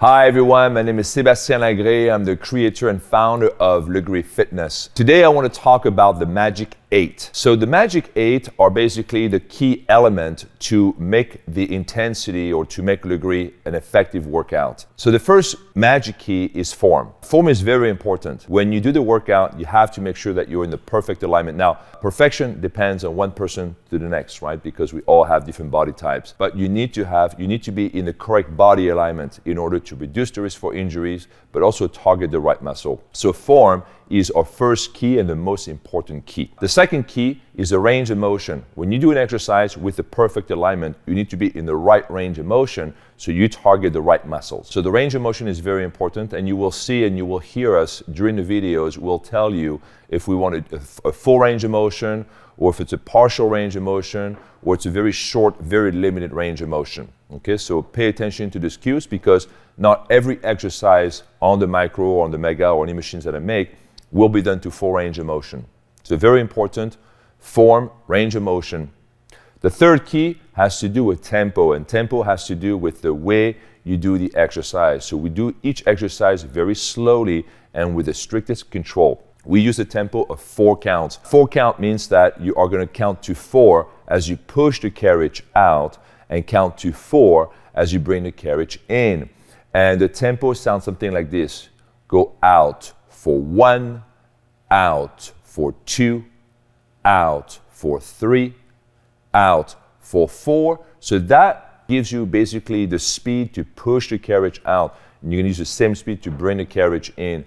Hi everyone, my name is Sebastien Lagree. I'm the creator and founder of Lagree Fitness. Today I want to talk about the Magic 8. So the Magic 8 are basically the key element to make the intensity or to make Lagree an effective workout. So the first magic key is form. Form is very important. When you do the workout, you have to make sure that you're in the perfect alignment. Now, perfection depends on one person to the next, right? Because we all have different body types. But you need to be in the correct body alignment in order to reduce the risk for injuries, but also target the right muscle. So form is our first key and the most important key. The second key is the range of motion. When you do an exercise with the perfect alignment, you need to be in the right range of motion so you target the right muscles. So the range of motion is very important, and you will see and you will hear us during the videos. We'll tell you if we want a full range of motion, or if it's a partial range of motion, or it's a very short, very limited range of motion. Okay, so pay attention to these cues because not every exercise on the micro or on the mega or any machines that I make will be done to full range of motion. So very important, form, range of motion. The third key has to do with tempo, and tempo has to do with the way you do the exercise. So we do each exercise very slowly and with the strictest control. We use a tempo of 4 counts. 4 count means that you are going to count to 4 as you push the carriage out and count to 4 as you bring the carriage in. And the tempo sounds something like this. Go out for 1, out for 2, out for 3, out for 4. So that gives you basically the speed to push the carriage out. And you can use the same speed to bring the carriage in.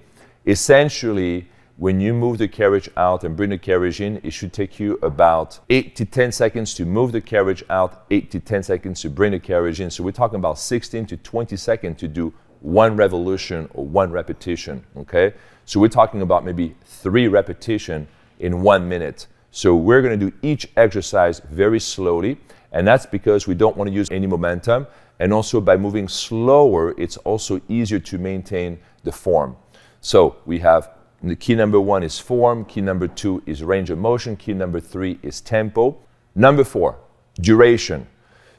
Essentially, when you move the carriage out and bring the carriage in, it should take you about 8 to 10 seconds to move the carriage out, 8 to 10 seconds to bring the carriage in. So we're talking about 16 to 20 seconds to do 1 revolution or 1 repetition, okay? So we're talking about maybe 3 repetitions in 1 minute. So we're gonna do each exercise very slowly, and that's because we don't wanna use any momentum. And also by moving slower, it's also easier to maintain the form. So we have the key number 1 is form, key number 2 is range of motion, key number 3 is tempo. Number 4, duration.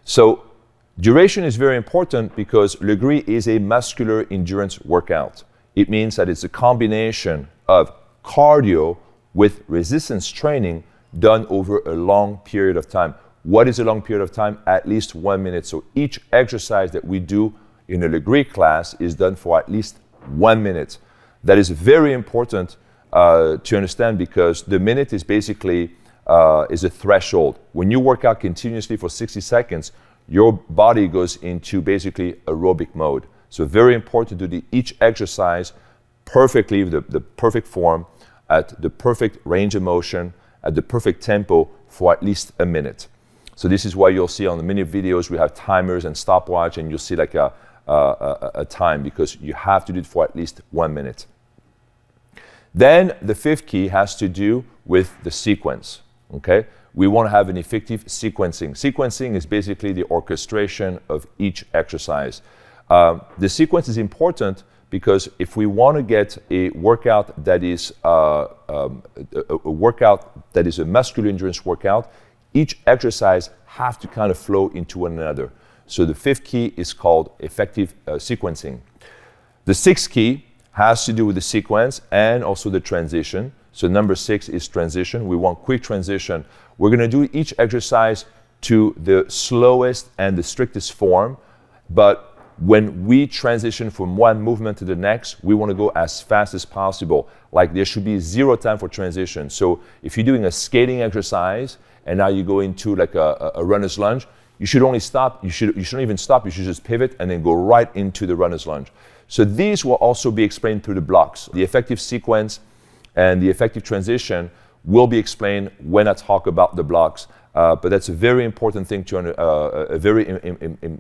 So duration is very important because Lagree is a muscular endurance workout. It means that it's a combination of cardio with resistance training done over a long period of time. What is a long period of time? At least 1 minute. So each exercise that we do in a Lagree class is done for at least 1 minute. That is very important to understand because the minute is basically is a threshold. When you work out continuously for 60 seconds, your body goes into basically aerobic mode. So very important to do each exercise perfectly, the perfect form, at the perfect range of motion, at the perfect tempo for at least a minute. So this is why you'll see on the many videos we have timers and stopwatch, and you'll see like a time because you have to do it for at least 1 minute. Then the 5th key has to do with the sequence, okay? We want to have an effective sequencing. Sequencing is basically the orchestration of each exercise. The sequence is important because if we want to get a workout that is a muscular endurance workout, each exercise have to kind of flow into one another. So the 5th key is called effective sequencing. The 6th key has to do with the sequence and also the transition. So number 6 is transition. We want quick transition. We're going to do each exercise to the slowest and the strictest form, but when we transition from one movement to the next, we want to go as fast as possible. Like there should be 0 time for transition. So if you're doing a skating exercise and now you go into like a runner's lunge, you should only stop, you shouldn't even stop, you should just pivot and then go right into the runner's lunge. So these will also be explained through the blocks. The effective sequence and the effective transition will be explained when I talk about the blocks, but that's a very important thing a very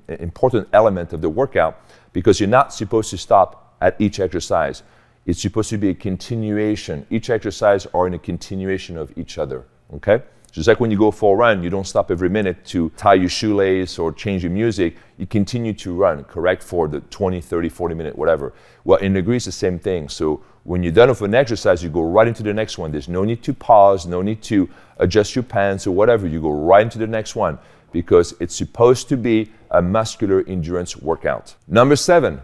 important element of the workout because you're not supposed to stop at each exercise. It's supposed to be a continuation. Each exercise are in a continuation of each other, okay? Just like when you go for a run, you don't stop every minute to tie your shoelace or change your music. You continue to run, correct, for the 20, 30, 40 minute, whatever. Well, in Lagree, it's the same thing. So when you're done with an exercise, you go right into the next one. There's no need to pause, no need to adjust your pants or whatever. You go right into the next one because it's supposed to be a muscular endurance workout. Number 7,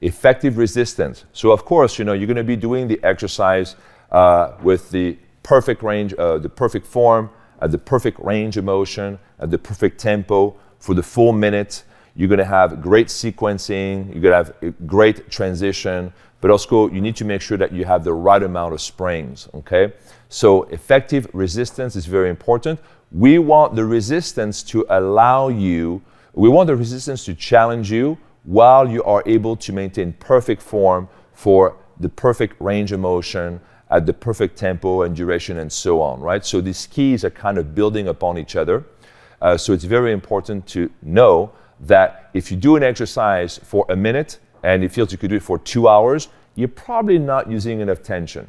effective resistance. So of course, you're going to be doing the exercise with the perfect range, the perfect form, at the perfect range of motion, at the perfect tempo for the full minute. You're going to have great sequencing, you're going to have a great transition, but also you need to make sure that you have the right amount of springs, okay? So effective resistance is very important. We want the resistance to allow you, we want the resistance to challenge you while you are able to maintain perfect form for the perfect range of motion at the perfect tempo and duration and so on, right? So these keys are kind of building upon each other. So it's very important to know that if you do an exercise for a minute and it feels you could do it for 2 hours, you're probably not using enough tension.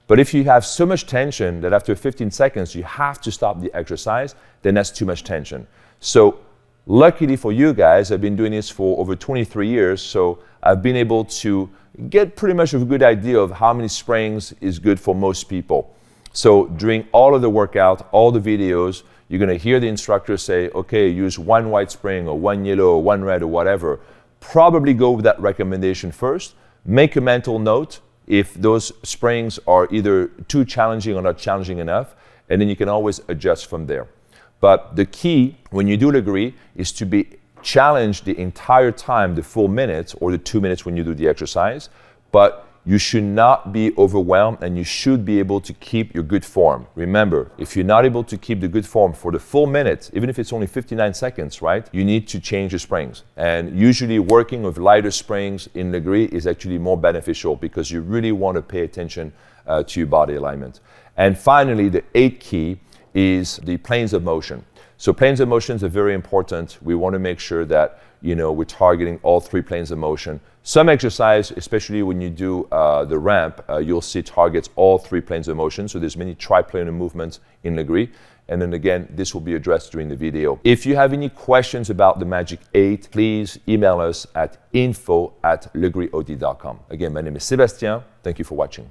But if you have so much tension that after 15 seconds you have to stop the exercise, then that's too much tension. So luckily for you guys, I've been doing this for over 23 years, so I've been able to get pretty much a good idea of how many springs is good for most people. So during all of the workout, all the videos, you're going to hear the instructor say, okay, use one white spring or one yellow or one red or whatever. Probably go with that recommendation first. Make a mental note if those springs are either too challenging or not challenging enough, and then you can always adjust from there. But the key when you do Lagree is to be challenged the entire time, the full minute or the 2 minutes when you do the exercise, but you should not be overwhelmed and you should be able to keep your good form. Remember, if you're not able to keep the good form for the full minute, even if it's only 59 seconds, right, you need to change the springs. And usually working with lighter springs in Lagree is actually more beneficial because you really want to pay attention to your body alignment. And finally, the 8th key is the planes of motion. So planes of motions are very important. We want to make sure that we're targeting all 3 planes of motion. Some exercise, especially when you do the ramp, you'll see targets all 3 planes of motion. So there's many triplanar movements in Lagree. And then again, this will be addressed during the video. If you have any questions about the Magic 8, please email us at info@lagreeod.com. Again, my name is Sebastien. Thank you for watching.